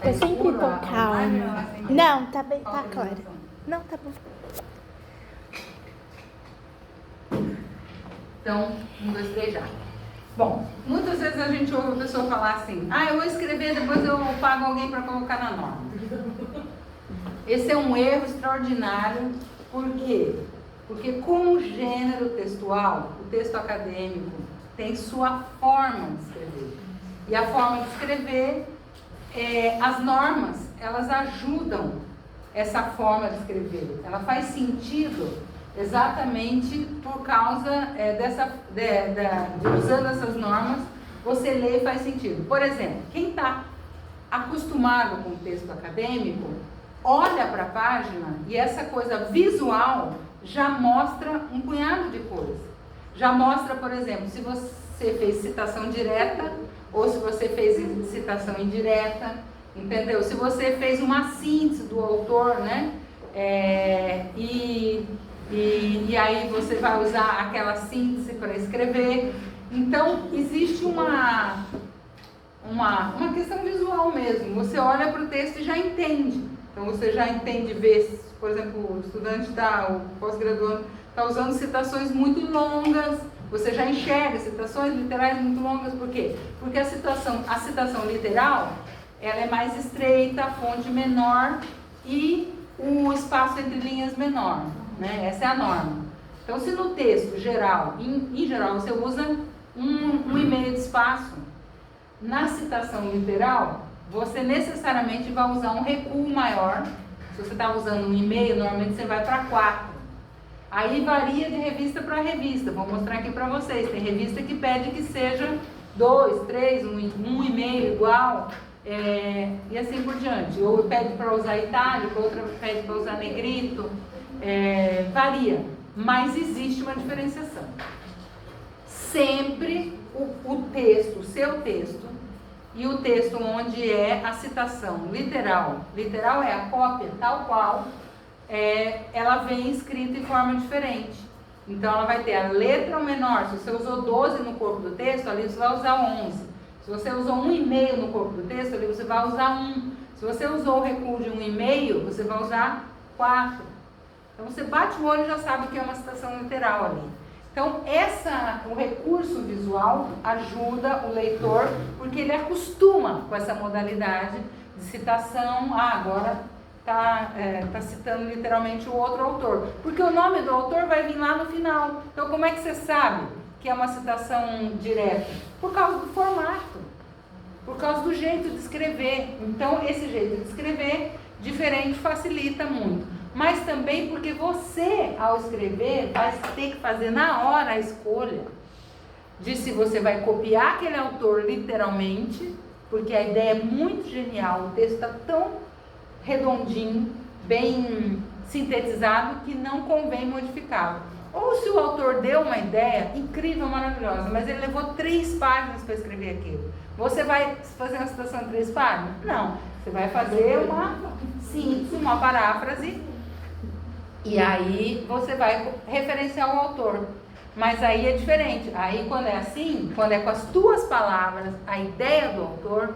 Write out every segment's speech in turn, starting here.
Eu sempre tô calma. Não, tá bem, tá claro. Não, tá bom. Então, 1, 2, 3 já. Bom, muitas vezes a gente ouve a pessoa falar assim: ah, eu vou escrever, depois eu pago alguém para colocar na norma. Esse é um erro extraordinário. Por quê? Porque como gênero textual, o texto acadêmico tem sua forma de escrever. E a forma de escrever, as normas, elas ajudam essa forma de escrever. Ela faz sentido exatamente por causa usando essas normas, você lê e faz sentido. Por exemplo, quem está acostumado com o texto acadêmico, olha para a página e essa coisa visual já mostra um punhado de coisas. Já mostra, por exemplo, se você fez citação direta ou se você fez citação indireta, entendeu? Se você fez uma síntese do autor, né? E aí você vai usar aquela síntese para escrever. Então, existe uma questão visual mesmo. Você olha para o texto e já entende. Então, você já entende, vê, por exemplo, o estudante o pós-graduando, está usando citações muito longas. Você já enxerga citações literais muito longas. Por quê? Porque a citação literal, ela é mais estreita, a fonte menor e o espaço entre linhas menor, né? Essa é a norma. Então, se no texto geral, em geral, você usa um e meio de espaço, na citação literal, você necessariamente vai usar um recuo maior. Se você está usando um e meio, normalmente você vai para 4. Aí varia de revista para revista. Vou mostrar aqui para vocês. Tem revista que pede que seja 2, 3, 1,5 igual, e assim por diante. Ou pede para usar itálico, outra pede para usar negrito. Varia, mas existe uma diferenciação. Sempre o texto, o seu texto, e o texto onde é a citação literal. Literal é a cópia tal qual, ela vem escrita em forma diferente. Então ela vai ter a letra menor. Se você usou 12 no corpo do texto, ali você vai usar 11. Se você usou 1,5 no corpo do texto, ali você vai usar 1. Se você usou o recuo de 1,5, você vai usar 4. Então você bate o olho e já sabe que é uma citação literal ali. Então o recurso visual ajuda o leitor, porque ele acostuma com essa modalidade de citação. Agora está citando literalmente o outro autor, porque o nome do autor vai vir lá no final. Então como é que você sabe que é uma citação direta? Por causa do formato, por causa do jeito de escrever. Então esse jeito de escrever diferente facilita muito. Mas também porque você, ao escrever, vai ter que fazer na hora a escolha de se você vai copiar aquele autor literalmente, porque a ideia é muito genial, o texto está tão redondinho, bem sintetizado, que não convém modificá-lo. Ou se o autor deu uma ideia incrível, maravilhosa, mas ele levou 3 páginas para escrever aquilo. Você vai fazer uma citação em 3 páginas? Não. Você vai fazer uma síntese, uma paráfrase, e aí você vai referenciar o autor. Mas aí é diferente. Aí quando é assim, quando é com as tuas palavras, a ideia do autor,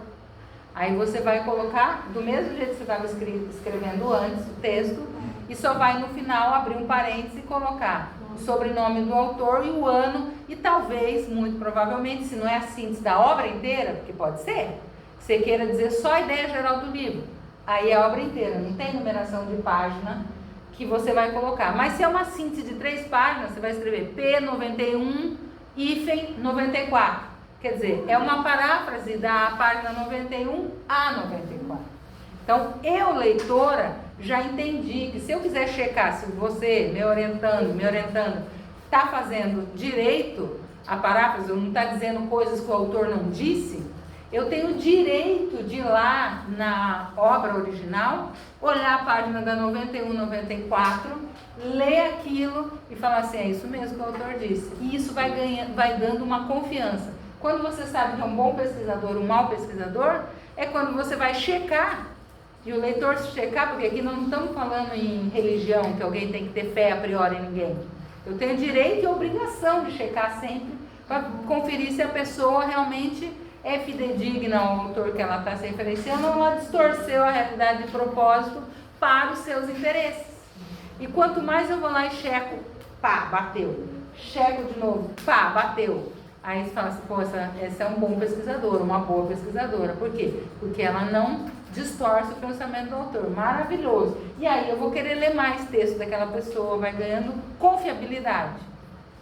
aí você vai colocar do mesmo jeito que você estava escrevendo antes o texto, e só vai no final abrir um parênteses e colocar o sobrenome do autor e o ano, e talvez, muito provavelmente, se não é a síntese da obra inteira, porque pode ser, você queira dizer só a ideia geral do livro, aí é a obra inteira, não tem numeração de página que você vai colocar. Mas se é uma síntese de 3 páginas, você vai escrever P91 hífen 94. Quer dizer, é uma paráfrase da página 91 a 94. Então, eu, leitora, já entendi que se eu quiser checar se você, me orientando, está fazendo direito a paráfrase, ou não está dizendo coisas que o autor não disse, eu tenho direito de ir lá na obra original, olhar a página da 91, 94, ler aquilo e falar assim, é isso mesmo que o autor disse. E isso vai dando uma confiança. Quando você sabe que é um bom pesquisador, um mau pesquisador, é quando você vai checar, e o leitor se checar, porque aqui não estamos falando em religião, que alguém tem que ter fé a priori em ninguém. Eu tenho direito e obrigação de checar sempre, para conferir se a pessoa realmente é fidedigna ao autor que ela está se referenciando ou ela distorceu a realidade de propósito para os seus interesses. E quanto mais eu vou lá e checo, pá, bateu. Checo de novo, pá, bateu. Aí você fala assim, pô, essa é um bom pesquisador, uma boa pesquisadora. Por quê? Porque ela não distorce o pensamento do autor. Maravilhoso. E aí eu vou querer ler mais texto daquela pessoa, vai ganhando confiabilidade.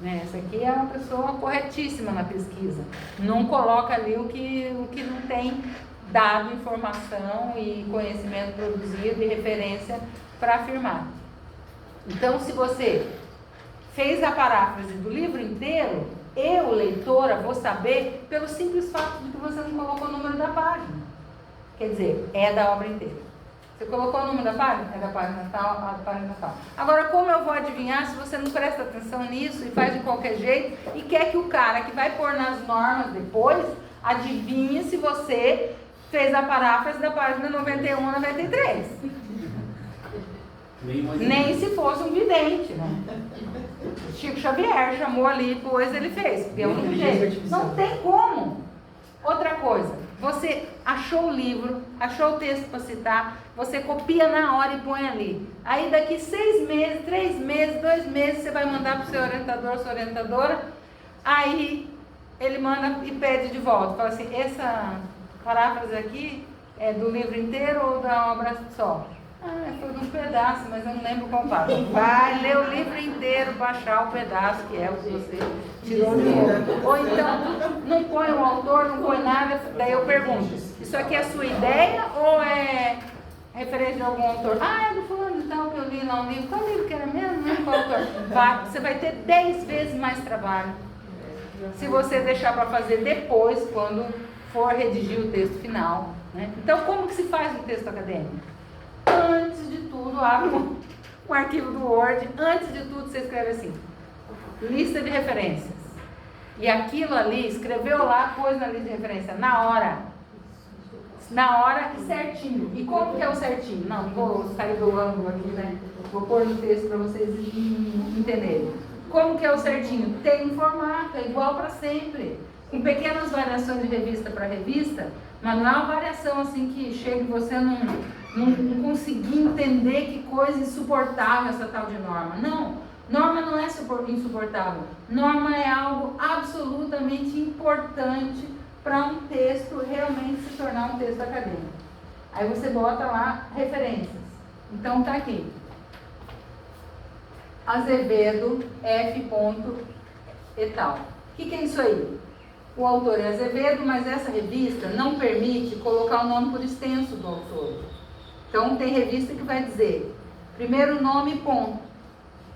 Né? Essa aqui é uma pessoa corretíssima na pesquisa. Não coloca ali o que não tem dado, informação e conhecimento produzido e referência para afirmar. Então, se você fez a paráfrase do livro inteiro, eu, leitora, vou saber pelo simples fato de que você não colocou o número da página. Quer dizer, é da obra inteira. Você colocou o número da página? É da página tal, a página tal. Agora, como eu vou adivinhar se você não presta atenção nisso e faz de qualquer jeito e quer que o cara que vai pôr nas normas depois adivinhe se você fez a paráfrase da página 91 a 93? Nem se fosse um vidente, né? Chico Xavier chamou ali, pois ele fez, porque é um jeito. Não tem como. Outra coisa, você achou o livro, achou o texto para citar, você copia na hora e põe ali. Aí daqui 6 meses, 3 meses, 2 meses, você vai mandar para o seu orientador, sua orientadora, aí ele manda e pede de volta. Fala assim, essa paráfrase aqui é do livro inteiro ou da obra só? Ah, foi de um pedaço, mas eu não lembro qual parte. Vai ler o livro inteiro, baixar o pedaço, que é o que você tirou de novo. Ou então, não põe o autor, não põe nada, daí eu pergunto, isso aqui é a sua ideia ou é referência de algum autor? Ah, é do fulano de tal que eu li lá um livro. Qual livro que era mesmo? Não é qual autor? Você vai ter 10 vezes mais trabalho se você deixar para fazer depois, quando for redigir o texto final. Né? Então, como que se faz um texto acadêmico? Antes de tudo, abre um arquivo do Word. Antes de tudo, você escreve assim: lista de referências. E aquilo ali, escreveu lá, pôs na lista de referência, na hora. Na hora e certinho. E como que é o certinho? Não vou sair do ângulo aqui, né? Vou pôr no texto para vocês entenderem. Como que é o certinho? Tem um formato, é igual para sempre. Com pequenas variações de revista para revista, mas não é uma variação assim que chega e você não conseguir entender que coisa insuportável essa tal de norma. Não, norma não é insuportável. Norma é algo absolutamente importante para um texto realmente se tornar um texto acadêmico. Aí você bota lá referências. Então tá aqui. Azevedo, F. e tal. O que é isso aí? O autor é Azevedo, mas essa revista não permite colocar o nome por extenso do autor. Então, tem revista que vai dizer, primeiro nome, ponto.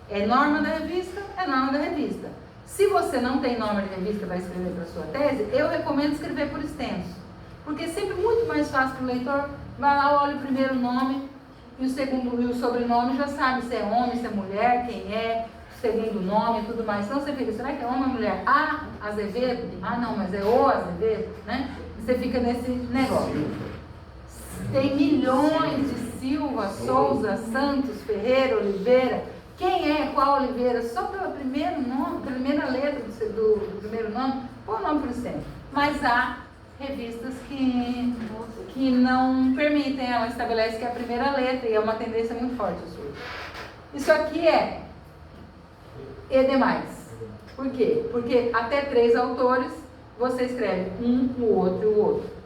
É norma da revista, é norma da revista. Se você não tem norma de revista para escrever para a sua tese, eu recomendo escrever por extenso. Porque é sempre muito mais fácil para o leitor, vai lá, olha o primeiro nome e o segundo e o sobrenome, já sabe se é homem, se é mulher, quem é, o segundo nome e tudo mais. Então você fica, será que é homem ou mulher? Ah, Azevedo? Ah, não, mas é o Azevedo, né? E você fica nesse negócio. Tem milhões de Silva, Souza, Santos, Ferreira, Oliveira. Quem é qual Oliveira? Só pelo primeiro nome, primeira letra do primeiro nome, põe o nome por extenso. Mas há revistas que não permitem, ela estabelece que é a primeira letra e é uma tendência muito forte. Isso aqui é e demais. Por quê? Porque até 3 autores você escreve um, o outro e o outro.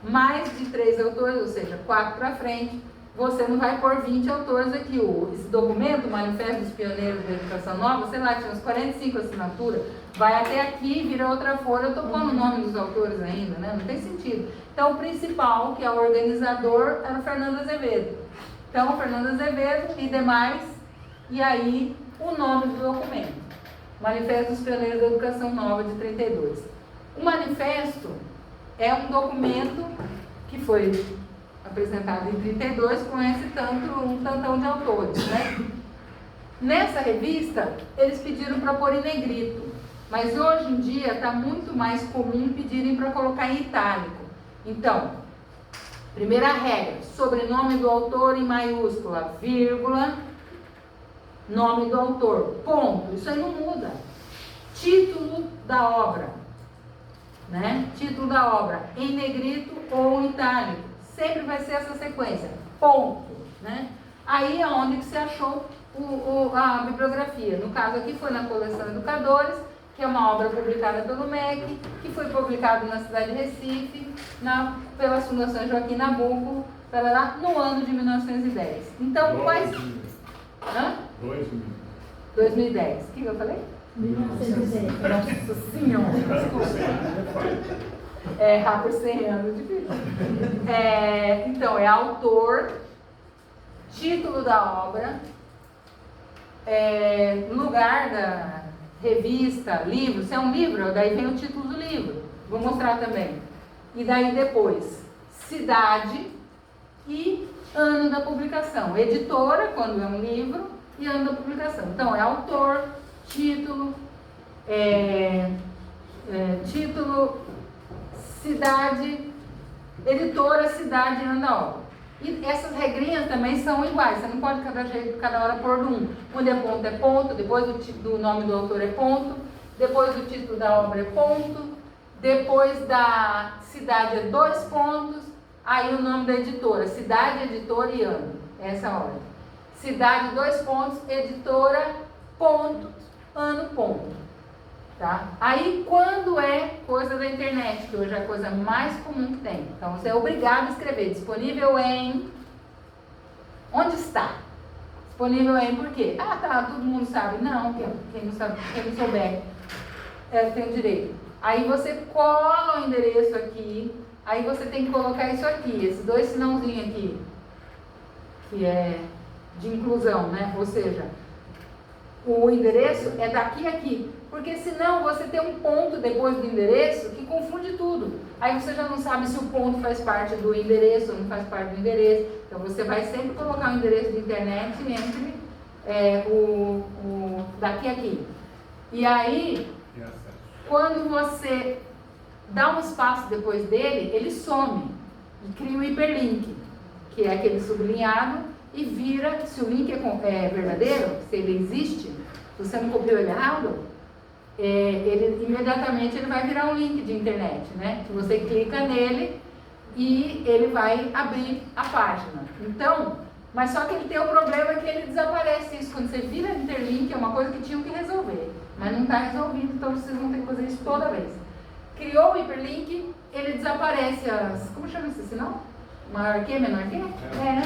Mais de 3 autores, ou seja, 4 para frente, você não vai pôr 20 autores aqui. Esse documento, o Manifesto dos Pioneiros da Educação Nova, sei lá, tinha uns 45 assinaturas, vai até aqui, vira outra folha, eu estou pondo o nome dos autores ainda, né? Não tem sentido. Então, o principal, que é o organizador, era o Fernando Azevedo. Então, o Fernando Azevedo e demais, e aí o nome do documento. Manifesto dos Pioneiros da Educação Nova, de 32. O manifesto é um documento que foi apresentado em 32 com um tantão de autores, né? Nessa revista, eles pediram para pôr em negrito, mas hoje em dia está muito mais comum pedirem para colocar em itálico. Então, primeira regra, sobrenome do autor em maiúscula, vírgula, nome do autor, ponto. Isso aí não muda. Título da obra. né? Título da obra em negrito ou em itálico. Sempre vai ser essa sequência. Ponto, né? Aí é onde que você achou a bibliografia. No caso aqui foi na coleção Educadores, que é uma obra publicada pelo MEC, que foi publicado na cidade de Recife, pela Fundação Joaquim Nabuco, no ano de 1910. Então, quais... Hã? 2010. O que eu falei? 1910. Nossa Senhora, desculpa. É, por 100 anos, difícil. Então, é autor, título da obra, lugar da revista, livro. Se é um livro, daí vem o título do livro. Vou mostrar também. E daí depois, cidade e ano da publicação. Editora, quando é um livro, e ano da publicação. Então, é autor, título, cidade, editora, cidade e ano da obra. E essas regrinhas também são iguais, você não pode cada hora pôr um. Onde é ponto, depois do nome do autor é ponto, depois do título da obra é ponto, depois da cidade é 2 pontos, aí o nome da editora, cidade, editora e ano. Essa é a ordem. Cidade, 2 pontos, editora, ponto, ano, ponto. Tá? Aí, quando é coisa da internet, que hoje é a coisa mais comum que tem. Então, você é obrigado a escrever disponível em... Onde está? Disponível em por quê? Ah, tá, todo mundo sabe. Não, quem não sabe, quem não souber, tem o direito. Aí você cola o endereço aqui, aí você tem que colocar isso aqui, esses 2 sinãozinhos aqui, que é de inclusão, né? Ou seja, o endereço é daqui a aqui. Porque senão você tem um ponto depois do endereço que confunde tudo. Aí você já não sabe se o ponto faz parte do endereço ou não faz parte do endereço. Então você vai sempre colocar o endereço de internet entre daqui a aqui. E aí, quando você dá um espaço depois dele, ele some e cria um hiperlink, que é aquele sublinhado, e vira, se o link é verdadeiro, se ele existe, se você não copiou ele errado, imediatamente ele vai virar um link de internet, né? Que você clica nele e ele vai abrir a página. Então, mas só que ele tem o problema que ele desaparece. Isso quando você vira interlink é uma coisa que tinham que resolver, mas não está resolvido, então vocês vão ter que fazer isso toda vez. Criou o hiperlink, ele desaparece como chama esse sinal? Maior que, menor que? Né?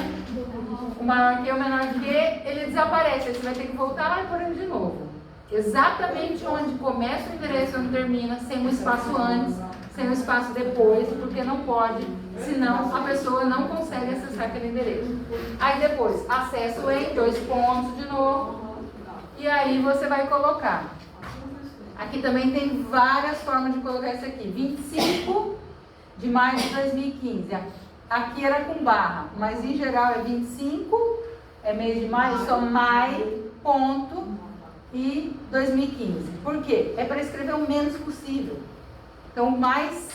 O maior que, o menor que, ele desaparece. Aí você vai ter que voltar lá e pôr ele de novo. Exatamente onde começa o endereço e onde termina, sem um espaço antes, sem um espaço depois, porque não pode, senão a pessoa não consegue acessar aquele endereço. Aí depois, acesso em 2 pontos de novo, e aí você vai colocar. Aqui também tem várias formas de colocar isso aqui. 25 de maio de 2015. Aqui era com barra, mas em geral é 25, é mês de maio, só maio, ponto, e 2015. Por quê? É para escrever o menos possível. Então, o mais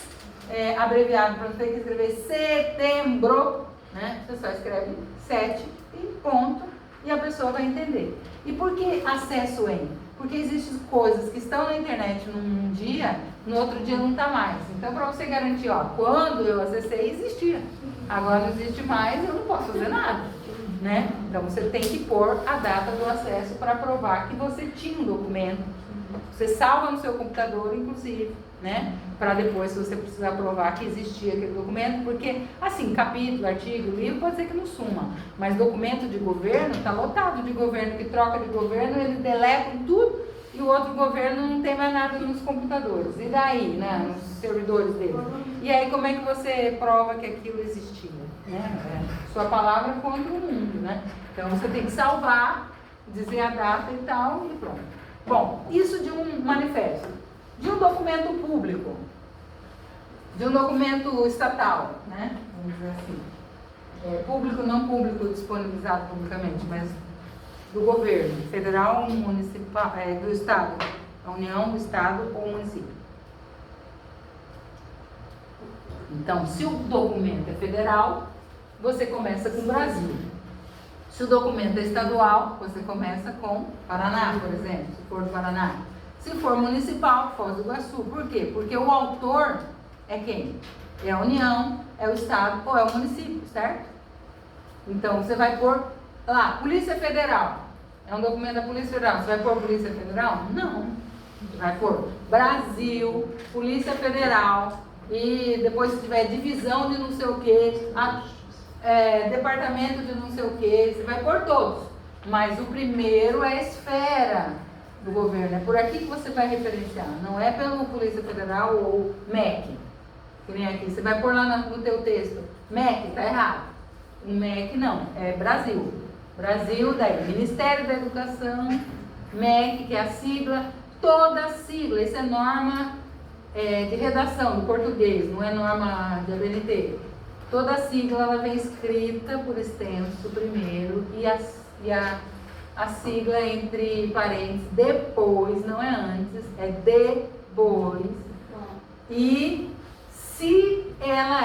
abreviado, para não ter que escrever setembro, né? Você só escreve 7 e ponto, e a pessoa vai entender. E por que acesso em? Porque existem coisas que estão na internet num dia, no outro dia não está mais. Então, para você garantir, ó, quando eu acessei, existia. Agora não existe mais, eu não posso fazer nada. Né? Então você tem que pôr a data do acesso para provar que você tinha um documento. Você salva no seu computador, inclusive, né? Para depois, se você precisar provar que existia aquele documento, porque, assim, capítulo, artigo, livro, pode ser que não suma, mas documento de governo está lotado de governo, que troca de governo, eles deletam tudo e o outro governo não tem mais nada nos computadores. E daí, né? Nos servidores dele. E aí, como é que você prova que aquilo existia? Né? Sua palavra contra o mundo, né? Então você tem que salvar, dizer a data e tal, e pronto. Bom, isso de um manifesto, de um documento público, de um documento estatal, né? Vamos dizer assim, público, não público disponibilizado publicamente, mas do governo, federal, municipal, do estado, a União, do estado ou município. Então, se o documento é federal, você começa com o Brasil. Se o documento é estadual, você começa com Paraná, por exemplo, se for do Paraná. Se for municipal, Foz do Iguaçu. Por quê? Porque o autor é quem? É a União, é o Estado ou é o município, certo? Então, você vai pôr lá, Polícia Federal. É um documento da Polícia Federal. Você vai pôr Polícia Federal? Não. Você vai pôr Brasil, Polícia Federal, e depois se tiver divisão de não sei o que, departamento de não sei o que, você vai pôr todos. Mas o primeiro é a esfera do governo. É por aqui que você vai referenciar. Não é pelo Polícia Federal ou MEC. Que nem aqui. Você vai pôr lá no teu texto. MEC, tá errado. O MEC não, é Brasil. Brasil, daí Ministério da Educação, MEC, que é a sigla. Toda a sigla, isso é norma de redação do português, não é norma de ABNT. Toda a sigla ela vem escrita por extenso primeiro e a sigla entre parênteses depois, não é antes, é depois. E se ela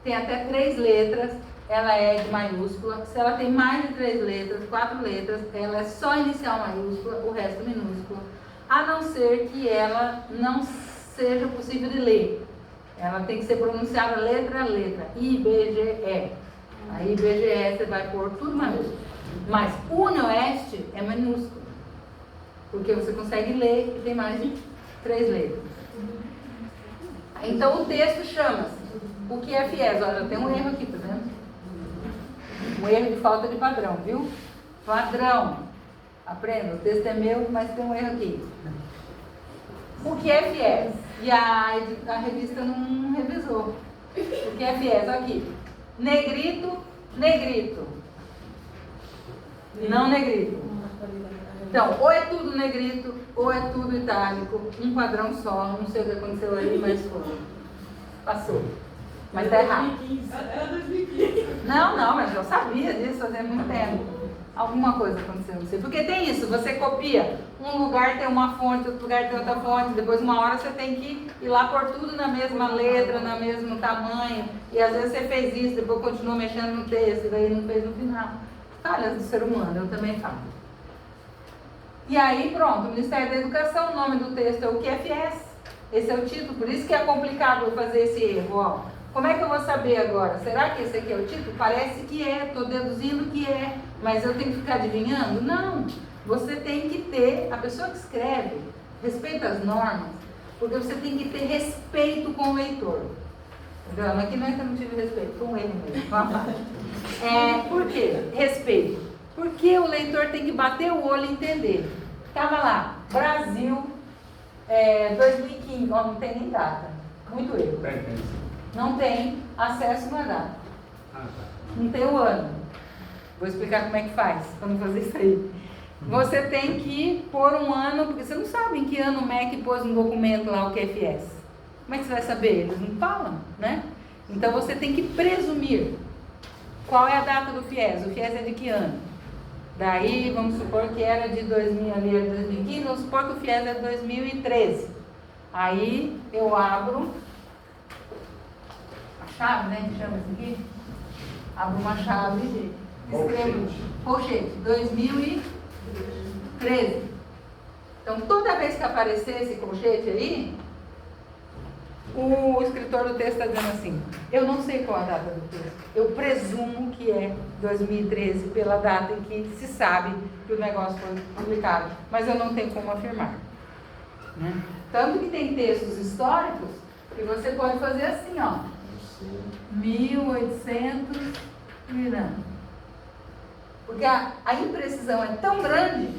tem até 3 letras, ela é de maiúscula. Se ela tem mais de 3 letras, 4 letras, ela é só inicial maiúscula, o resto minúscula. A não ser que ela não seja possível de ler. Ela tem que ser pronunciada letra a letra. IBGE. A IBGE você vai pôr tudo maiúsculo. Mas UniOeste é minúsculo. Porque você consegue ler e tem mais de 3 letras. Então o texto chama-se O que é FIES? Olha, tem um erro aqui, tá vendo? Um erro de falta de padrão, viu? Padrão. Aprenda, o texto é meu, mas tem um erro aqui. O que é FIES? E a revista não revisou. O que é FIES? Aqui. Negrito, negrito. Não negrito. Então, ou é tudo negrito, ou é tudo itálico. Um padrão só. Não sei o que aconteceu aí, mas foi. Passou. Mas tá errado. Era 2015. Não, mas eu sabia disso fazia muito tempo. Alguma coisa aconteceu, não sei. Porque tem isso, você copia. Um lugar tem uma fonte, outro lugar tem outra fonte. Depois, uma hora, você tem que ir lá pôr tudo na mesma letra, no mesmo tamanho. E às vezes você fez isso, depois continuou mexendo no texto, e daí não fez no final. Falhas do ser humano, eu também falo. E aí, pronto, o Ministério da Educação, o nome do texto é o que é FIES. Esse é o título, por isso que é complicado fazer esse erro, ó. Como é que eu vou saber agora? Será que esse aqui é o título? Parece que é, estou deduzindo que é, mas eu tenho que ficar adivinhando? Não, você tem que ter, a pessoa que escreve, respeita as normas, porque você tem que ter respeito com o leitor. Entendeu? Aqui não é que eu não tive respeito, com ele mesmo, com a parte. Por quê? Respeito. Porque o leitor tem que bater o olho e entender. Estava lá, Brasil, 2015, ó, não tem nem data, muito erro. Não tem acesso na data. Não tem o ano. Vou explicar como é que faz para não fazer isso aí. Você tem que pôr um ano, porque você não sabe em que ano o MEC pôs um documento lá, o que é FIES. Como é que você vai saber? Eles não falam, né? Então você tem que presumir qual é a data do FIES. O FIES é de que ano? Daí, vamos supor que era de 2000, ali era 2015, vamos supor que o FIES é de 2013. Aí eu abro chave, né? Chama isso aqui. Abro uma chave, escrevo colchete, 2013. Então, toda vez que aparecer esse colchete aí, o escritor do texto está dizendo assim: eu não sei qual a data do texto, eu presumo que é 2013 pela data em que se sabe que o negócio foi publicado, mas eu não tenho como afirmar, né? Tanto que tem textos históricos que você pode fazer assim, ó, 1800 porque a imprecisão é tão grande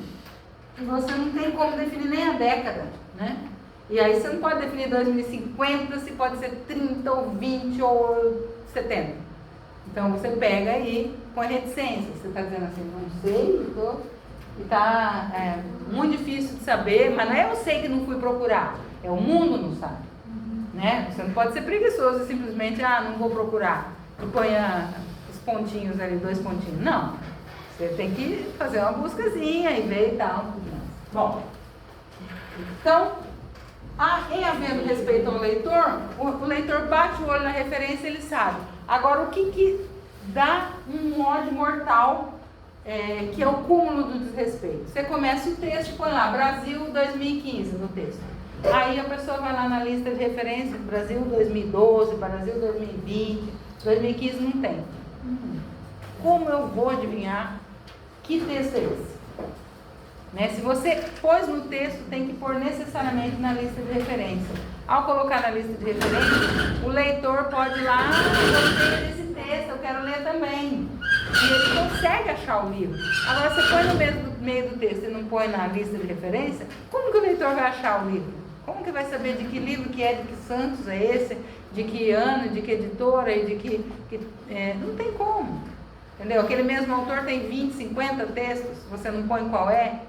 que você não tem como definir nem a década, né? E aí você não pode definir 2050, se pode ser 30 ou 20 ou 70. Então você pega aí com a reticência. Você está dizendo assim, não sei, e está muito difícil de saber, mas não é eu sei que não fui procurar, é o mundo não sabe. Né? Você não pode ser preguiçoso e simplesmente, não vou procurar. E põe os pontinhos ali, 2 pontinhos. Não. Você tem que fazer uma buscazinha e ver e tal. Bom, então, em havendo respeito ao leitor, o leitor bate o olho na referência e ele sabe. Agora, o que dá um ódio mortal que é o cúmulo do desrespeito. Você começa o texto e põe lá, Brasil 2015 no texto. Aí a pessoa vai lá na lista de referências, Brasil 2012, Brasil 2020, 2015 não tem. Como eu vou adivinhar que texto é esse? Né? Se você pôs no texto, tem que pôr necessariamente na lista de referência. Ao colocar na lista de referência, o leitor pode ir lá, eu gostei desse texto, eu quero ler também. E ele consegue achar o livro. Agora, você põe no meio do texto e não põe na lista de referência, como que o leitor vai achar o livro? Como que vai saber de que livro que é, de que santos é esse, de que ano, de que editora, e de que não tem como. Entendeu? Aquele mesmo autor tem 20, 50 textos, você não põe qual é,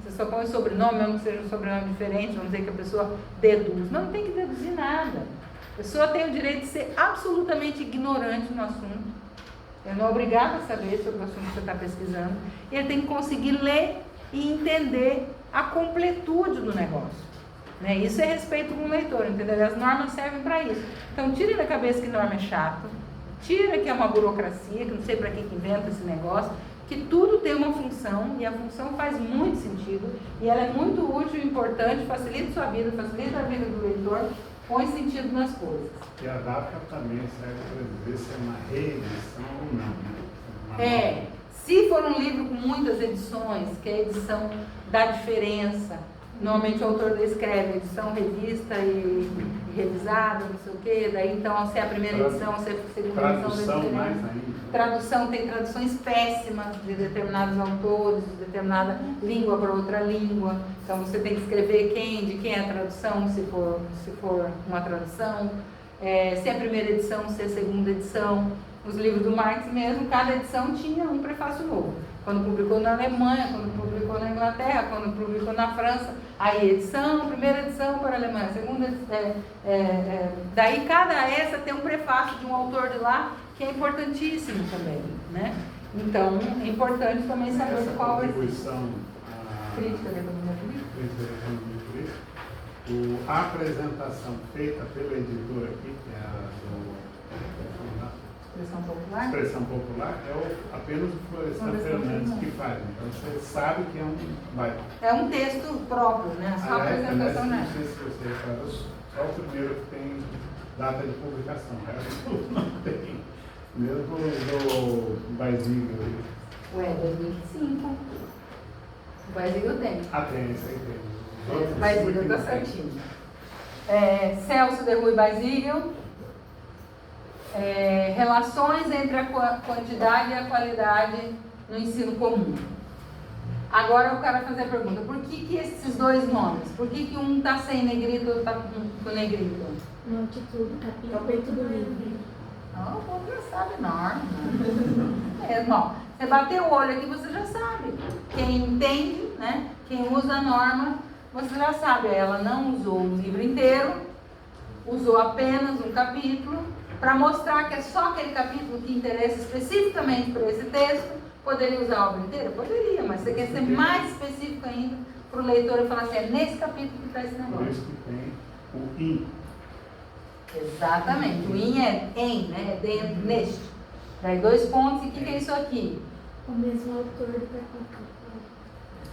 você só põe o sobrenome, mesmo que seja um sobrenome diferente, vamos dizer que a pessoa deduz. Mas não tem que deduzir nada. A pessoa tem o direito de ser absolutamente ignorante no assunto. Ele não é obrigado a saber sobre o assunto que você está pesquisando. Ele tem que conseguir ler e entender a completude do negócio. Né? Isso é respeito com o leitor, entendeu? As normas servem para isso. Então, tire da cabeça que norma é chato. Tira que é uma burocracia, que não sei para que inventa esse negócio, que tudo tem uma função, e a função faz muito sentido, e ela é muito útil e importante, facilita a sua vida, facilita a vida do leitor, põe sentido nas coisas. E a data também serve para dizer se é uma reedição ou não, né? Se for um livro com muitas edições, que é a edição da diferença, normalmente o autor escreve edição, revista e revisada, não sei o quê, daí então se é a primeira edição, se é a segunda edição, tradução mais ainda. Tradução, tem traduções péssimas de determinados autores, de determinada língua para outra língua, então você tem que escrever de quem é a tradução, se for uma tradução, se é a primeira edição, se é a segunda edição. Os livros do Marx mesmo, cada edição tinha um prefácio novo. Quando publicou na Alemanha, quando publicou na Inglaterra, quando publicou na França, aí edição, primeira edição para a Alemanha, segunda edição, daí cada essa tem um prefácio de um autor de lá, que é importantíssimo também, né? Então, é importante também saber essa qual é contribuição crítica da economia política. A apresentação feita pela editora aqui, que é a do Expressão popular. Expressão Popular, apenas o Florestan Fernandes que faz. Então você sabe que é um texto próprio, né? Só a apresentação, não né? sei se você reparou, só o primeiro que tem data de publicação, o resto não tem. Mesmo do Beisígel. Ué, 2005. O Beisígel tem. Tem, esse aí tem. O Beisígel está certinho. Celso de Rui Beisígel. Relações entre a quantidade e a qualidade no ensino comum. Agora eu quero fazer a pergunta, por que esses dois nomes? Por que um está sem negrito e outro está com negrito? No título do capítulo do livro. Não, o povo já sabe norma. Ó, você bateu o olho aqui, você já sabe. Quem entende, né? Quem usa a norma, você já sabe. Ela não usou o livro inteiro, usou apenas um capítulo, para mostrar que é só aquele capítulo que interessa especificamente para esse texto. Poderia usar a obra inteira? Poderia, mas você quer ser mais específico ainda para o leitor e falar assim, é nesse capítulo que está esse negócio. Por isso que tem o IN. Exatamente, o IN é em, né? É dentro, neste. Daí 2 pontos, e o que é isso aqui? O mesmo autor do capítulo.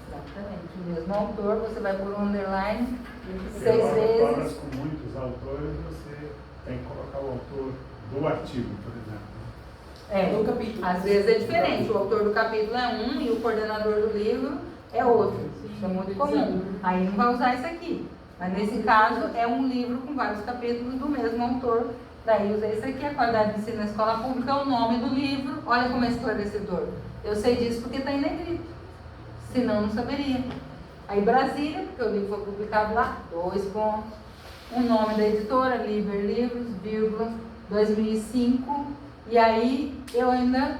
Exatamente, o mesmo autor, você vai por um underline 6 Obras vezes. com muitos autores, você tem que colocar o autor do artigo, por exemplo. Do capítulo. Às vezes é diferente, o autor do capítulo é um e o coordenador do livro é outro. Isso é muito comum. Aí não vai usar isso aqui. Mas nesse caso é um livro com vários capítulos do mesmo autor. Daí usei isso aqui, a qualidade de ensino na escola pública é o nome do livro. Olha como é esclarecedor. Eu sei disso porque está em negrito. Senão não saberia. Aí Brasília, porque o livro foi publicado lá, 2 pontos. O nome da editora, Liber Livros, vírgula, 2005. E aí eu ainda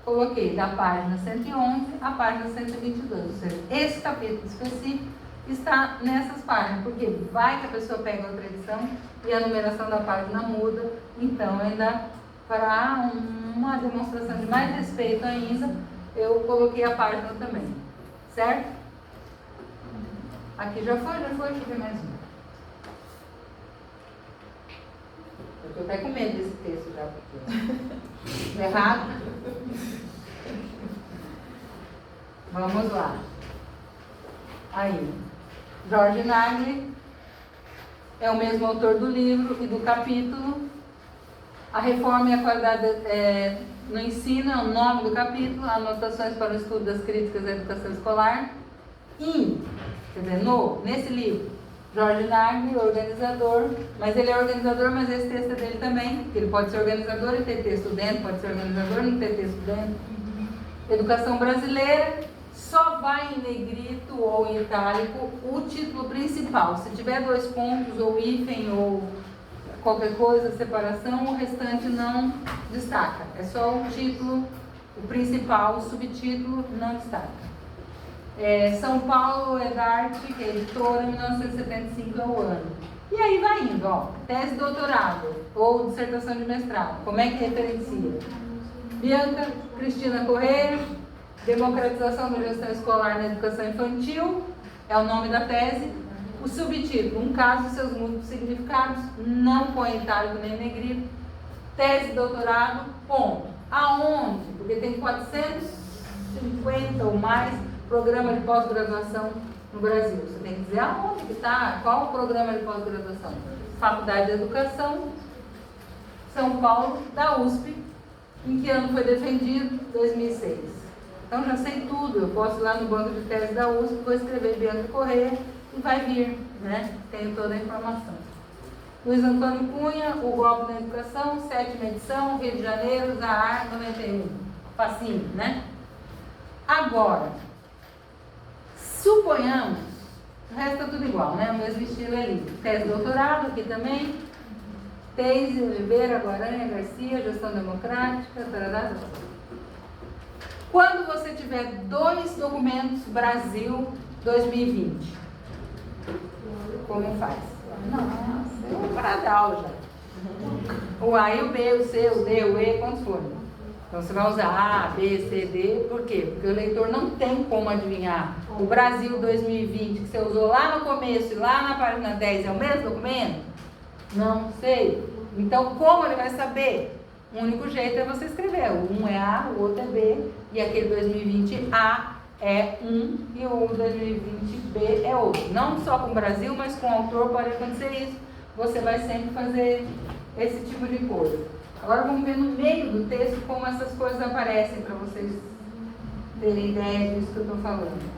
coloquei da página 111 à página 122. Ou seja, esse capítulo específico está nessas páginas, porque vai que a pessoa pega outra edição e a numeração da página muda. Então, ainda para uma demonstração de mais respeito ainda, eu coloquei a página também. Certo? Aqui já foi, deixa eu ver mais um. Eu estou até com medo desse texto já, porque errado. Vamos lá. Aí, Jorge Nagli é o mesmo autor do livro e do capítulo. A reforma e a qualidade no ensino é o nome do capítulo. Anotações para o estudo das críticas da educação escolar. Quer dizer, nesse livro, Jorge Nagli, organizador, mas ele é organizador, mas esse texto é dele também. Ele pode ser organizador e ter texto dentro, pode ser organizador e não ter texto dentro. Educação brasileira, só vai em negrito ou em itálico o título principal. Se tiver 2 pontos, ou hífen, ou qualquer coisa, separação, o restante não destaca. É só o título, o principal, o subtítulo não destaca. São Paulo Edarte, que é editora, 1975 é o ano. E aí vai indo, ó, tese de doutorado ou dissertação de mestrado. Como é que referencia? Bianca Cristina Correia, Democratização da Gestão Escolar na Educação Infantil, é o nome da tese. O subtítulo, um caso e seus múltiplos significados, não põe itálico nem negrito. Tese de doutorado, ponto. Aonde? Porque tem 450 ou mais programas de pós-graduação no Brasil. Você tem que dizer aonde que está, qual o programa de pós-graduação. Faculdade de Educação, São Paulo, da USP. Em que ano foi defendido? 2006. Então já sei tudo, eu posso ir lá no banco de tese da USP, vou escrever Bianca Correia e vai vir, né? Tenho toda a informação. Luiz Antônio Cunha, O Golpe na Educação, 7ª edição, Rio de Janeiro, Zahar, 91. Facinho, né? Agora, suponhamos, o resto é tudo igual, né? O mesmo estilo ali. Tese de doutorado aqui também. Teise Oliveira, Guaranha, Garcia, Gestão Democrática, tarará. Quando você tiver 2 documentos Brasil 2020, como faz? Nossa, eu vou parar de aula já. O A e o B, o C, o D, o E, quantos forem? Então você vai usar A, B, C, D, por quê? Porque o leitor não tem como adivinhar. O Brasil 2020 que você usou lá no começo e lá na página 10 é o mesmo documento? Não sei. Então, como ele vai saber? O único jeito é você escrever. O um é A, o outro é B, e aquele 2020 A é um e o 2020 B é outro. Não só com o Brasil, mas com o autor pode acontecer isso. Você vai sempre fazer esse tipo de coisa. Agora vamos ver no meio do texto como essas coisas aparecem para vocês terem ideia disso que eu estou falando.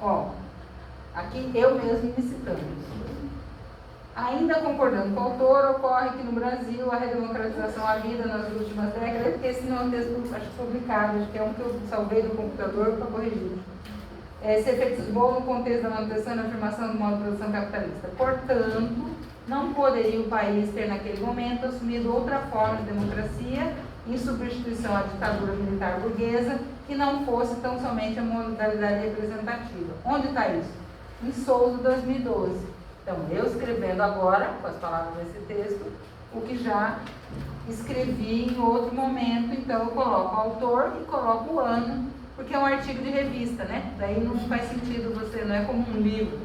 Ó, aqui eu mesmo me citando. Ainda concordando com o autor, ocorre que no Brasil a redemocratização havida nas últimas décadas, porque esse não é um texto, acho que publicado, acho que é um que eu salvei do computador para corrigir. Se efetivou no contexto da manutenção e da afirmação do modo de produção capitalista. Portanto, não poderia o país ter naquele momento assumido outra forma de democracia em substituição à ditadura militar burguesa que não fosse tão somente a modalidade representativa. Onde está isso? Em Souza, 2012. Então, eu escrevendo agora, com as palavras desse texto, o que já escrevi em outro momento, então eu coloco o autor e coloco o ano, porque é um artigo de revista, né? Daí não faz sentido você, não é como um livro.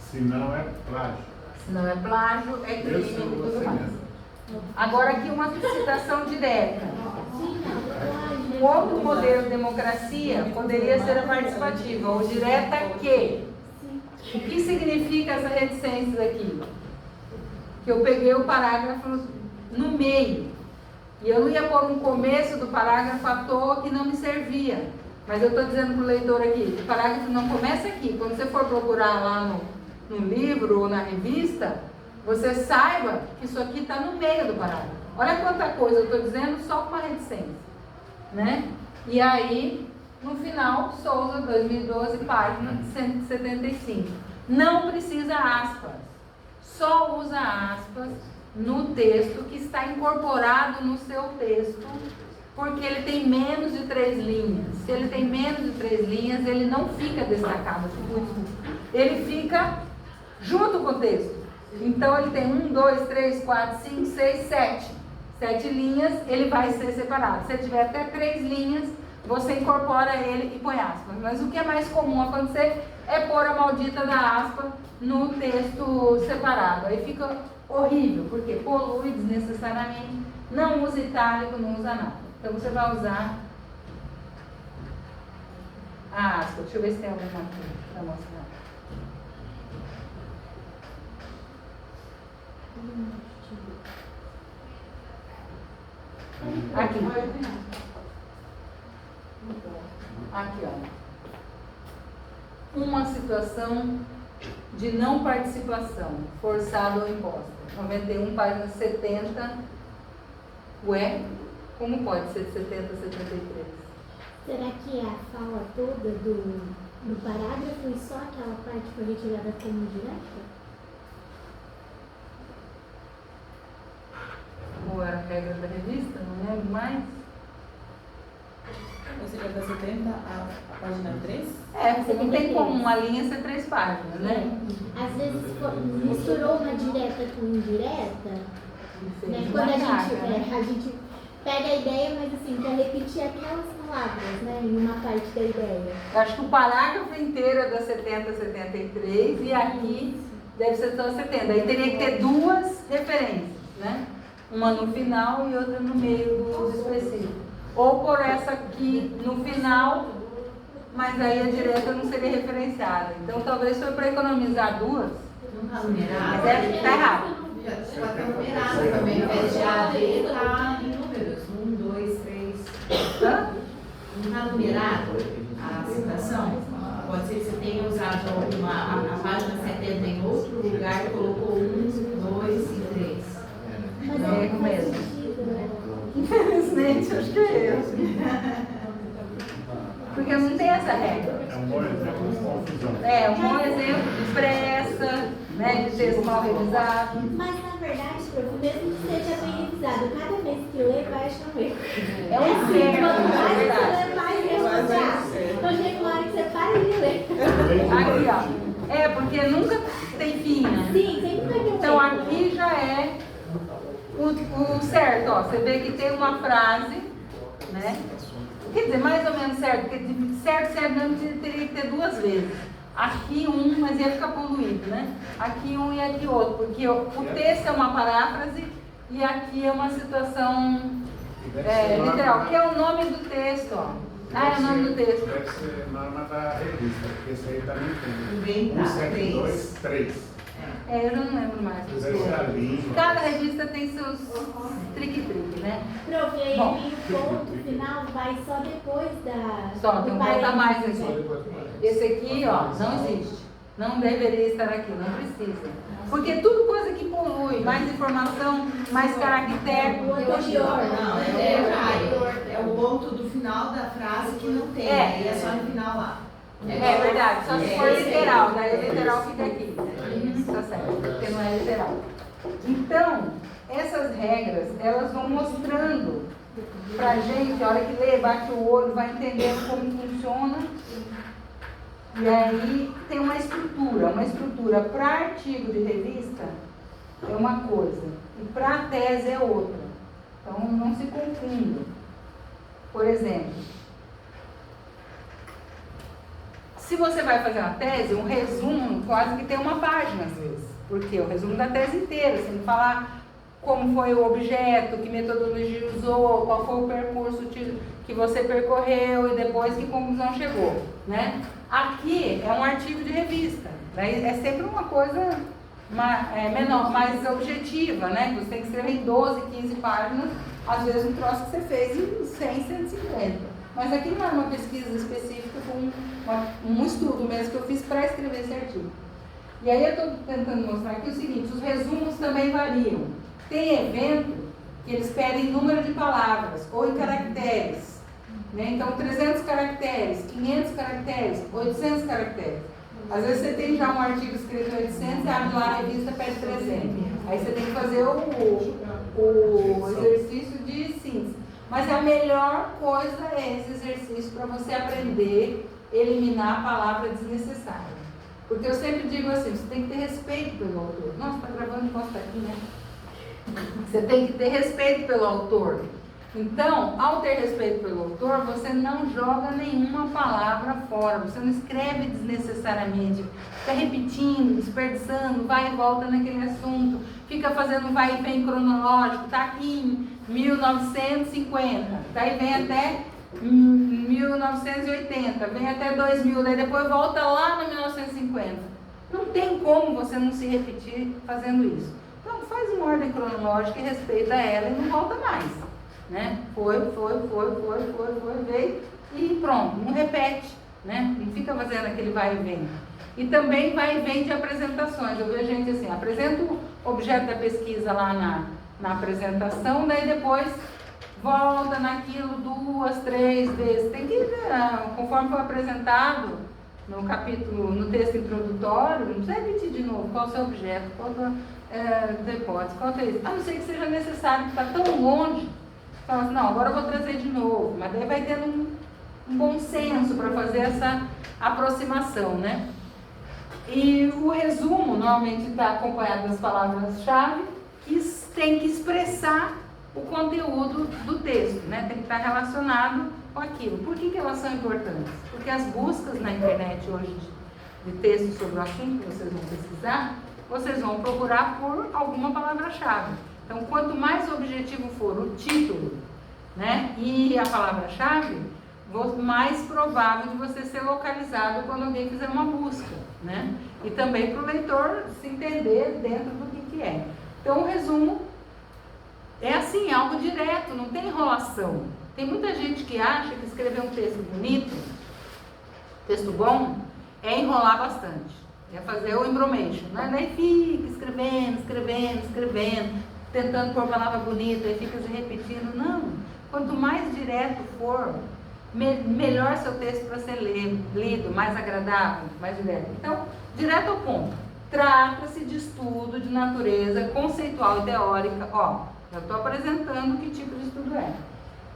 Se não é plágio. Se não é plágio, é crime e tudo mais. Agora aqui uma citação direta. Um outro modelo de democracia poderia ser a participativa, ou direta que. O que significa essa reticência aqui? Que eu peguei o parágrafo no meio. E eu não ia pôr um começo do parágrafo à toa que não me servia. Mas eu estou dizendo para o leitor aqui, o parágrafo não começa aqui. Quando você for procurar lá no livro ou na revista, você saiba que isso aqui está no meio do parágrafo. Olha quanta coisa eu estou dizendo só com uma reticência. Né? E aí, no final, Souza, 2012, página 175. Não precisa aspas. Só usa aspas no texto que está incorporado no seu texto, porque ele tem menos de 3 linhas. Se ele tem menos de 3 linhas, ele não fica destacado. Ele fica junto com o texto. Então, ele tem 1, 2, 3, 4, 5, 6, 7. 7 linhas, ele vai ser separado. Se tiver até 3 linhas, você incorpora ele e põe aspas. Mas o que é mais comum acontecer é pôr a maldita da aspa no texto separado. Aí fica horrível, porque polui desnecessariamente, não usa itálico, não usa nada. Então você vai usar a aspa. Deixa eu ver se tem alguma aqui para mostrar. Aqui. Aqui, ó. Uma situação de não participação, forçada ou imposta. 91, página 70. Ué, como pode ser de 70 a 73? Será que a fala toda do parágrafo e só aquela parte foi retirada como direta? Ou era a regra da revista? Não lembro mais. Ou seja, da 70 a página 3? É, porque não tem como uma linha ser 3 páginas, né? Às vezes misturou uma direta com indireta, né? Quando a gente pega a ideia, mas assim, quer repetir aquelas palavras, né? Em uma parte da ideia. Eu acho que o parágrafo inteiro é da 70 a 73 e aqui deve ser só 70. Aí teria que ter 2 referências, né? Uma no final e outra no meio do específico. Ou por essa aqui no final, mas aí a direta não seria referenciada. Então talvez foi para economizar 2. Não está numerado. Mas deve estar errado. Pode estar numerado também. Ao invés de A, B, está em números. 1, 2, 3. Hã? Não está numerado a citação? Pode ser que você tenha usado a página 70 em outro lugar e colocou 1, 2 e 3. Mas É não erro faz mesmo. sentido, né? Infelizmente, acho que é erro. Porque não tem essa regra. É um bom exemplo de confusão. É, um bom exemplo de pressa, né, de texto mal revisado. Mas na verdade, prof, mesmo que seja bem revisado, cada vez que lê vai achar um erro. É um assim, inferno, quanto é mais verdade. você lê, mais erro você acha. Então chega uma hora que você para de ler. Aqui, ó. É, porque nunca tem fim, né? Sim, sempre vai ter um Então erro. aqui já é o certo, ó. Você vê que tem uma frase, né? Quer dizer, mais ou menos certo, porque de certo não teria que ter 2 vezes. Aqui um, mas ia ficar poluído, né? Aqui um e aqui outro, porque o texto é uma paráfrase e aqui é uma situação literal, que é o nome do texto, ó. Ah, é o nome do texto. Deve ser norma da revista, porque esse aí também tem. Também tá, 172, 3. É, eu já não lembro mais. Deve ser a língua. Cada revista tem seus trique-trique, né? Prof, e aí Bom. o ponto final vai só depois da. Só, do tem um ponto a mais parênteses, aqui. né? Esse aqui, ó, não existe. Não deveria estar aqui, não precisa. Porque tudo coisa que polui, mais informação, mais caractere. O anterior. Não, é o ponto do final da frase que não tem. É. Aí é só no final lá. É verdade, só se for literal, daí o literal fica aqui. Tá certo, porque não é literal. Então, essas regras, elas vão mostrando pra gente, a hora que lê, bate o olho, vai entendendo como funciona. E aí tem uma estrutura para artigo de revista é uma coisa, e para tese é outra. Então não se confunda. Por exemplo, se você vai fazer uma tese, um resumo quase que tem uma página às vezes. Porque o resumo da tese inteira, você tem que falar como foi o objeto, que metodologia usou, qual foi o percurso que você percorreu e depois que conclusão chegou, né? Aqui é um artigo de revista, né? É sempre uma coisa menor, mais objetiva, né? Você tem que escrever em 12, 15 páginas, às vezes um troço que você fez em 100, 150. Mas aqui não é uma pesquisa específica, foi um estudo mesmo que eu fiz para escrever esse artigo. E aí eu estou tentando mostrar aqui o seguinte, os resumos também variam. Tem evento que eles pedem número de palavras ou em caracteres, né? Então 300 caracteres, 500 caracteres, 800 caracteres. Às vezes você tem já um artigo escrito em 800 e abre lá a revista pede 300. Aí você tem que fazer o exercício de síntese. Mas a melhor coisa é esse exercício para você aprender a eliminar a palavra desnecessária. Porque eu sempre digo assim, você tem que ter respeito pelo autor. Nossa, está gravando, posso estar aqui, né? Você tem que ter respeito pelo autor. Então, ao ter respeito pelo autor, você não joga nenhuma palavra fora, você não escreve desnecessariamente, fica repetindo, desperdiçando, vai e volta naquele assunto, fica fazendo vai e vem cronológico, tá aqui em 1950, daí vem até 1980, vem até 2000, daí depois volta lá no 1950. Não tem como você não se repetir fazendo isso. Então faz uma ordem cronológica e respeita ela e não volta mais. Né? Foi, veio e pronto, não repete, né? Não fica fazendo aquele vai e vem. E também vai e vem de apresentações. Eu vejo gente assim, apresenta o objeto da pesquisa lá na apresentação, daí depois volta naquilo 2, 3 vezes. Tem que, conforme foi apresentado no capítulo, no texto introdutório, não precisa repetir de novo qual é o seu objeto, qual é a hipótese, qual é isso. A não ser que seja necessário, que está tão longe. Fala assim, não, agora eu vou trazer de novo, mas daí vai tendo um bom senso para fazer essa aproximação, né? E o resumo normalmente está acompanhado das palavras-chave que tem que expressar o conteúdo do texto, né? Tem que estar relacionado com aquilo. Por que elas são importantes? Porque as buscas na internet hoje de textos sobre o assunto que vocês vão pesquisar, vocês vão procurar por alguma palavra-chave. Então, quanto mais objetivo for o título, né, e a palavra-chave, mais provável de você ser localizado quando alguém fizer uma busca, né? E também para o leitor se entender dentro do que é. Então, o resumo é assim, algo direto, não tem enrolação. Tem muita gente que acha que escrever um texto bonito, texto bom, é enrolar bastante. É fazer o embromation, né? Daí fica escrevendo, tentando pôr palavra bonita, e fica se repetindo. Não. Quanto mais direto for, melhor seu texto para ser lido, mais agradável, mais direto. Então, direto ao ponto. Trata-se de estudo de natureza conceitual e teórica. Ó, já estou apresentando que tipo de estudo é.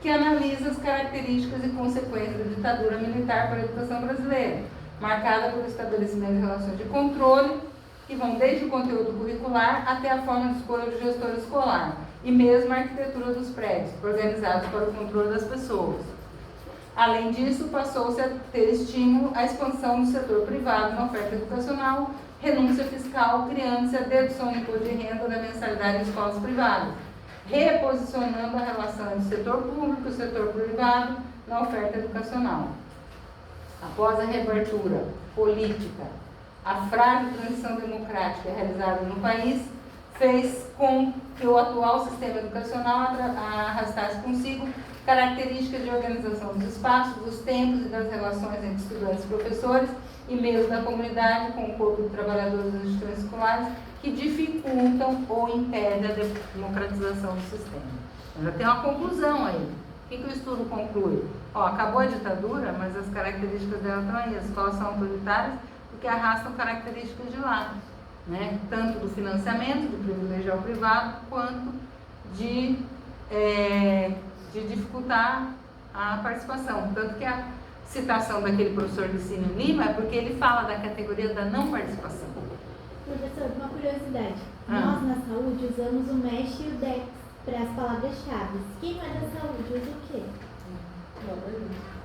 Que analisa as características e consequências da ditadura militar para a educação brasileira, marcada por estabelecimento de relações de controle, que vão desde o conteúdo curricular até a forma de escolha do gestor escolar, e mesmo a arquitetura dos prédios, organizados para o controle das pessoas. Além disso, passou-se a ter estímulo à expansão do setor privado na oferta educacional, renúncia fiscal, criando-se a dedução de imposto de renda da mensalidade em escolas privadas, reposicionando a relação entre o setor público e o setor privado na oferta educacional. Após a reabertura política, a frágil transição democrática realizada no país fez com que o atual sistema educacional arrastasse consigo características de organização dos espaços, dos tempos e das relações entre estudantes e professores e meios da comunidade com o corpo de trabalhadores das instituições escolares que dificultam ou impedem a democratização do sistema. Já tem uma conclusão aí. O que o estudo conclui? Ó, acabou a ditadura, mas as características dela estão aí. As escolas são autoritárias porque arrastam características de lá, né? Tanto do financiamento, de privilegiar o privado, quanto de dificultar a participação. Tanto que a citação daquele professor Licínio Lima é porque ele fala da categoria da não participação. Professor, uma curiosidade. Nós na saúde usamos o MESH e o DEX para as palavras-chave. Quem não é da saúde usa o quê?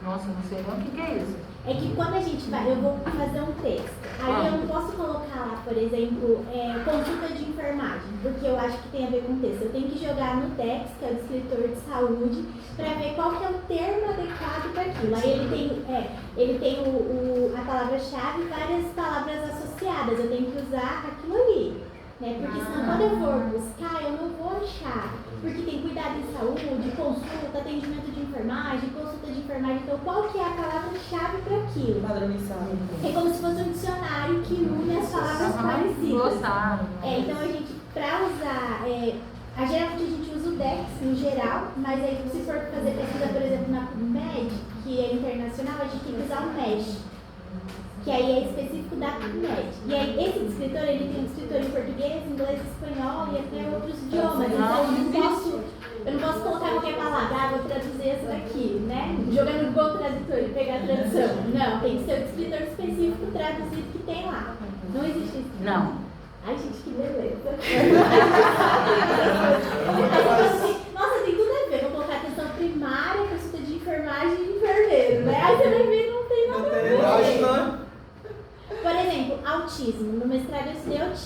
Nossa, não sei não o que é isso. É que quando a gente vai, eu vou fazer um texto, aí eu não posso colocar lá, por exemplo, consulta de enfermagem, porque eu acho que tem a ver com texto. Eu tenho que jogar no DEX, que é o descritor de saúde, para ver qual que é o termo adequado para aquilo. Aí ele tem a palavra-chave e várias palavras associadas, eu tenho que usar aquilo ali, né? Porque senão quando eu for buscar, eu não vou achar. Porque tem cuidado em saúde, consulta, atendimento de enfermagem, consulta de enfermagem. Então, qual que é a palavra-chave para aquilo? Padronizado. É como se fosse um dicionário que une as palavras parecidas. Glossário. Então, a gente, para usar, geralmente a gente usa o DEX no geral, mas aí se for fazer pesquisa, por exemplo, na PubMed, que é internacional, a gente tem que usar o MESH, que aí é específico da PubMed. E aí esse descritor, ele tem um descritor em português, inglês, espanhol e até outros idiomas. Então eu não posso colocar qualquer palavra, vou traduzir essa daqui, né? Jogar no Google Tradutor e pegar a tradução. Não, tem que ser o descritor específico traduzido que tem lá. Não existe isso. Não. Ai, gente, que beleza. Nossa, tem tudo a ver. Vou colocar atenção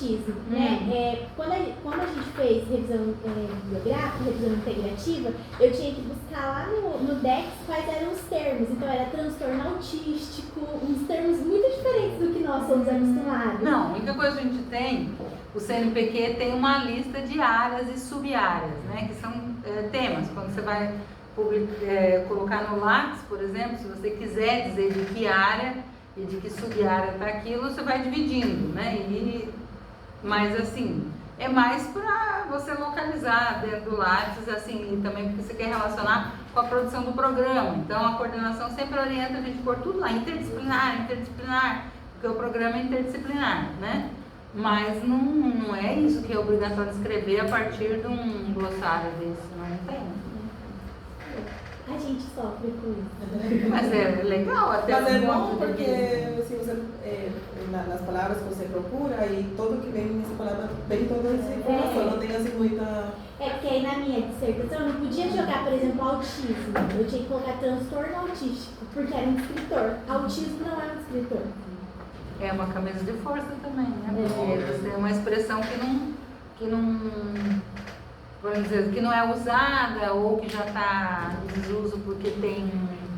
autismo, né? Quando a gente fez revisão bibliográfica, revisão integrativa, eu tinha que buscar lá no DEX quais eram os termos. Então era transtorno autístico, uns termos muito diferentes do que nós somos acostumados. Não, a única coisa que a gente tem, o CNPq tem uma lista de áreas e sub-áreas, né? Que são temas. Quando você vai colocar no Lattes, por exemplo, se você quiser dizer de que área e de que sub-área está aquilo, você vai dividindo, né? Mas assim, é mais para você localizar dentro do Lattes, assim, e também porque você quer relacionar com a produção do programa. Então a coordenação sempre orienta a gente por tudo lá, interdisciplinar, porque o programa é interdisciplinar, né? Mas não é isso que é obrigatório escrever a partir de um glossário desse, não tem. A gente sofre com isso. Mas é legal até. Mas é um bom ponto porque de- se você, nas palavras que você procura, e tudo que vem nessa palavra tem toda essa informação, não tem assim muita... Porque aí na minha dissertação eu não podia jogar, por exemplo, autismo. Eu tinha que colocar transtorno autístico, porque era um descritor. Autismo não é um descritor. É uma camisa de força também, né? Porque você é uma expressão que não, vamos dizer, que não é usada ou que já está em desuso porque tem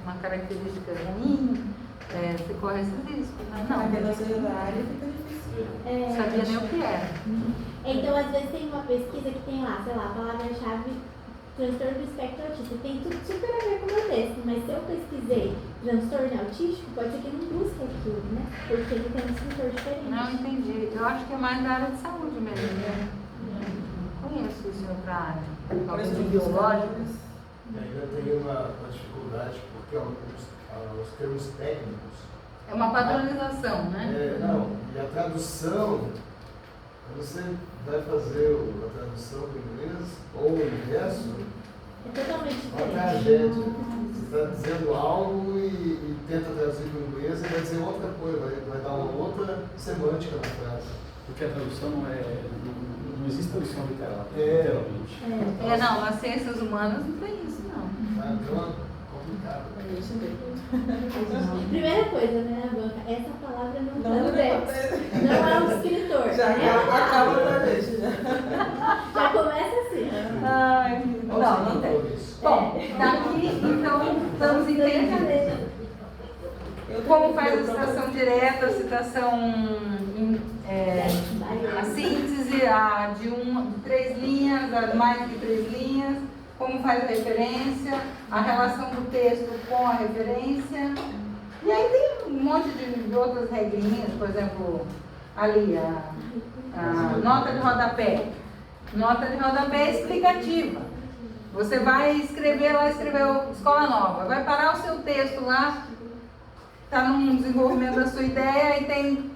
uma característica ruim, você corre esse risco, né? Porque Não, não seja da área fica difícil. não sabia nem o que era. Então, às vezes tem uma pesquisa que tem lá, sei lá, a palavra-chave transtorno do espectro autista. Tem tudo super a ver com o meu texto, mas se eu pesquisei transtorno autístico, pode ser que não busque aquilo, né? Porque ele tem um descritor diferente. Não entendi. Eu acho que é mais da área de saúde mesmo, né? Conheço isso em outra área. Talvez Parece em que biológicos. E ainda tem uma dificuldade, porque os termos técnicos. É uma padronização, né? Não, e a tradução, você vai fazer a tradução do inglês ou o inverso, É totalmente é uma diferente. tragédia. Você está dizendo algo e tenta traduzir para o inglês e vai dizer outra coisa, vai dar uma outra semântica na frase. Porque a tradução não existe tradução literal, É. literalmente. Não, nas ciências humanas não tem isso, não. Então é complicado. Primeira coisa, né, na banca, essa palavra não está Não no DEX. Não é um descritor. Já né? acaba outra vez. Já começa assim. Ai, não tem. Bom, daqui então estamos entendendo como faz a citação direta, a citação, a síntese de 3 linhas, a mais de 3 linhas, como faz a referência, a relação do texto com a referência. E aí tem um monte de outras regrinhas, por exemplo, ali a nota de rodapé. Nota de rodapé é explicativa. Você vai escrever lá, escreveu Escola Nova. Vai parar o seu texto lá, está no desenvolvimento da sua ideia e tem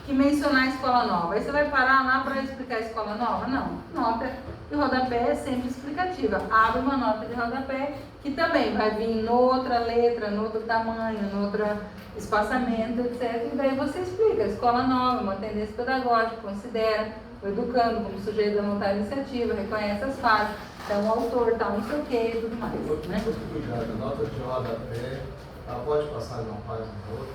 que mencionar a Escola Nova. Aí você vai parar lá para explicar a Escola Nova? Não. Nota de rodapé é sempre explicativa. Abre uma nota de rodapé que também vai vir noutra letra, no outro tamanho, no outro espaçamento, etc. E daí você explica. A Escola Nova, uma tendência pedagógica, considera o educando como sujeito da vontade iniciativa, reconhece as fases, então o autor, tal, não sei o que e tudo mais. Né? Muito cuidado, nota de rodapé, ela pode passar de uma página para outra.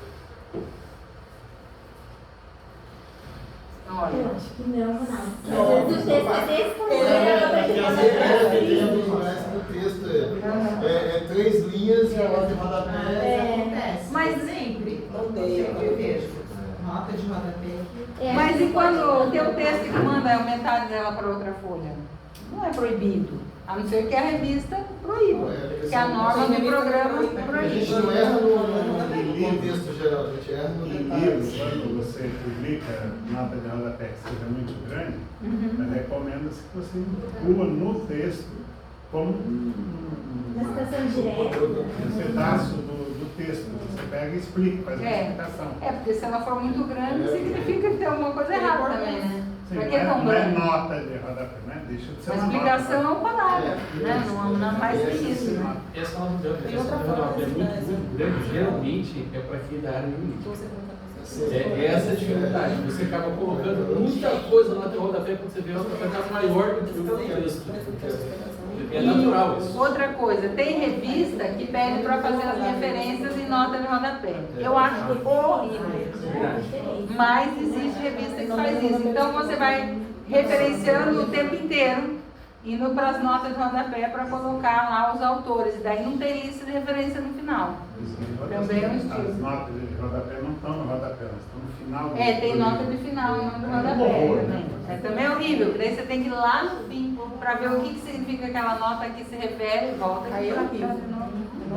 Eu Olha, acho que não, Ronaldo. Às vezes o texto é desse Porque às vezes tamanho. parece que o texto é 3 linhas e a nota de rodapé. Acontece. Mas- sempre. Odeio. Eu vejo. Nota de rodapé. mas e quando o teu texto que manda é metade dela para outra folha? Não é proibido. A não ser que a revista proíba. Que a norma do programa A gente proíbe. não erra no contexto geral, a gente erra no Em detalhe. livros, quando você publica nota de rodapé que seja muito grande, recomenda-se que você inclua no texto como Na citação direta. um pedaço do texto. Você pega e explica, faz uma explicação. Porque se ela for muito grande, significa que tem alguma coisa errada também, né? Sim, Pra que é tão não é grande? nota de rodapé, né? Deixa de ser Uma uma explicação é nota. uma palavra, né? Não é mais que isso, né? Essa rodapé é muito grande, geralmente é para quem é da área jurídica. É essa a dificuldade. Você acaba colocando muita coisa lá de rodapé quando você vê outra coisa maior do que o texto. É natural isso. Outra coisa, tem revista que pede para fazer as referências em nota de rodapé. Eu acho horrível. Mas existe revista que faz isso. Então você vai referenciando o tempo inteiro, indo para as notas de rodapé para colocar lá os autores. E daí não tem lista de referência no final. Também é um estilo. As notas de rodapé não estão no rodapé, elas estão no final. Tem nota de final e nota de rodapé também. Também é horrível, porque daí você tem que ir lá no fim para ver o que significa aquela nota a que se refere, volta aqui. Aí é pra horrível. cá,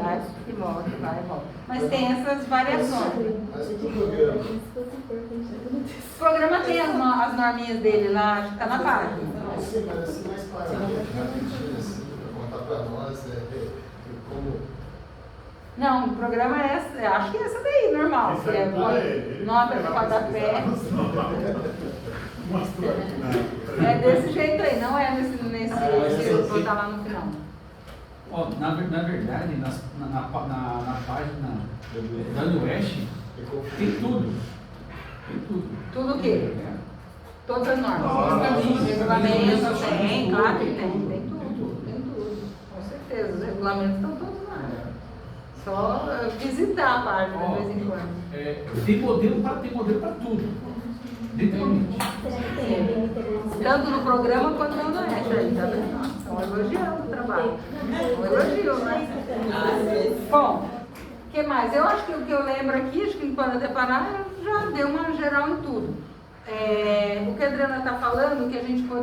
vai e volta, vai e volta. Mas tem essas variações. Mas o programa, O programa tem as norminhas dele lá, acho que está na página. não sei, parece mais para rapidinho, assim, para contar para nós como. Não, o programa é essa, acho que é essa daí, normal. Isso Que aí é tudo é- nota de rodapé. Mostrou aqui na. É desse jeito aí, não é nesse que eu vou botar lá no final. Ó, na verdade, na página da Unioeste, tem tudo. Tem tudo. Tudo o quê? É. Todas as normas. Regulamentos, tem, claro que tem. Tem tudo, tem tudo. Com certeza, os regulamentos estão todos lá. Só visitar a página de vez em quando. Tem modelo para tudo. Literalmente. Será que tem alguém interessante? Tanto no programa quanto no Oeste aí, tá vendo? Estão elogiando o trabalho. Um elogio, né? Bom, o que mais? Eu acho que o que eu lembro aqui, acho que quando eu deparar, já deu uma geral em tudo. O que a Adriana está falando, que a gente pode